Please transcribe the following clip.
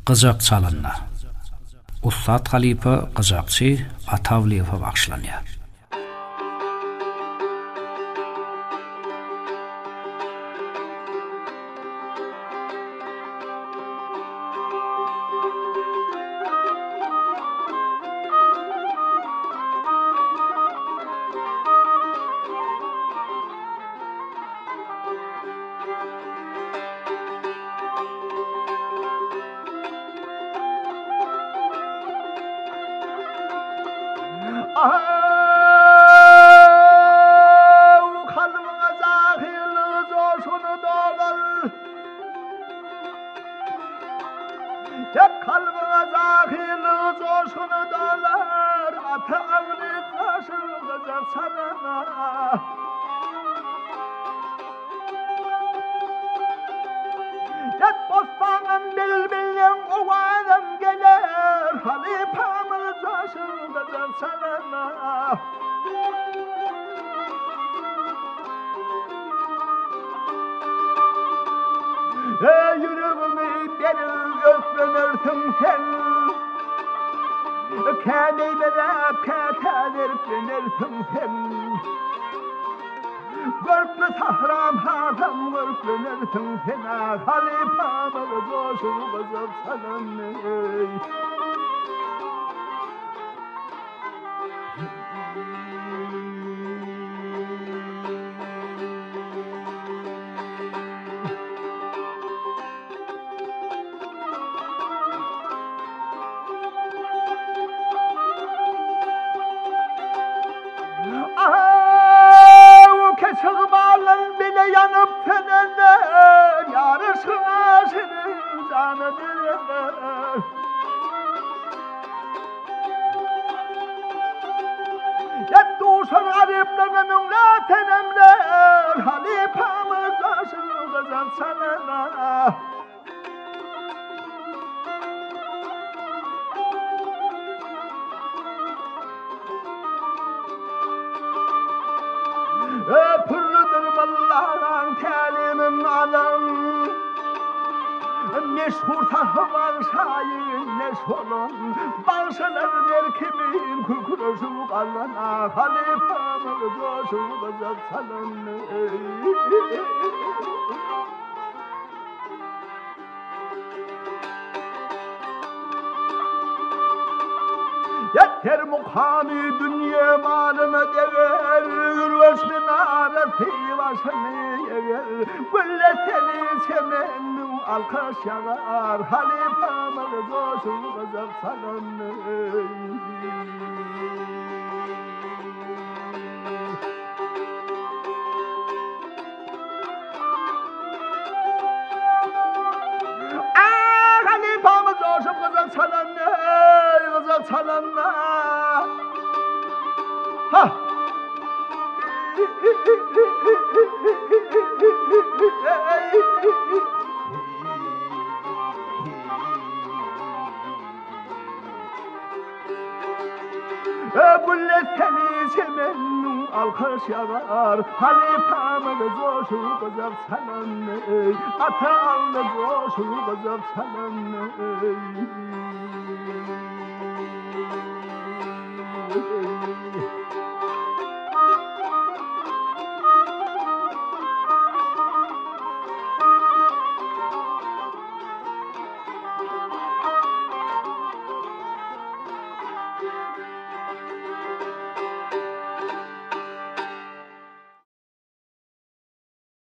Kızak çalınna. Ustad Halipa kızakçı Atavliyev'e bağışlanıyor. Kalbime zahirli coşunu dolar. Kalbime zahirli coşunu dolar. Atağını taşıracak sana. Bostanım bilmeyen o adam gelir. Halifamı taşıracak sana. Yüreğimi benim öplenirsin sen. Kendime öplenirsin sen. Görklü sahram haram görklünürsün sen. Halifamı coşur kızım sanın. Çıkmalın bile yanıp tüneler. Yarışına senin canı diler. Duşun ariflerinin tenemler. Halifamız aşığızın sana. Pırlıdır malların telimin alın. Meşhur tahvar şair neşolun. Bağışlar der kimin kukuruşu kalana. Halifamı coşu kızak salın. Yeter mukamı dünya malını dever. Yürüsün arası başını yever. Gülle seni semennu alkış yarar. Halifamı coşu kızak salın. Halifamı coşu kızak salın. Kızak salın. Ha! Gülle seni semennu alkış yağar. Halifamı coşu kızak salın. Atağını coşu kızak salın.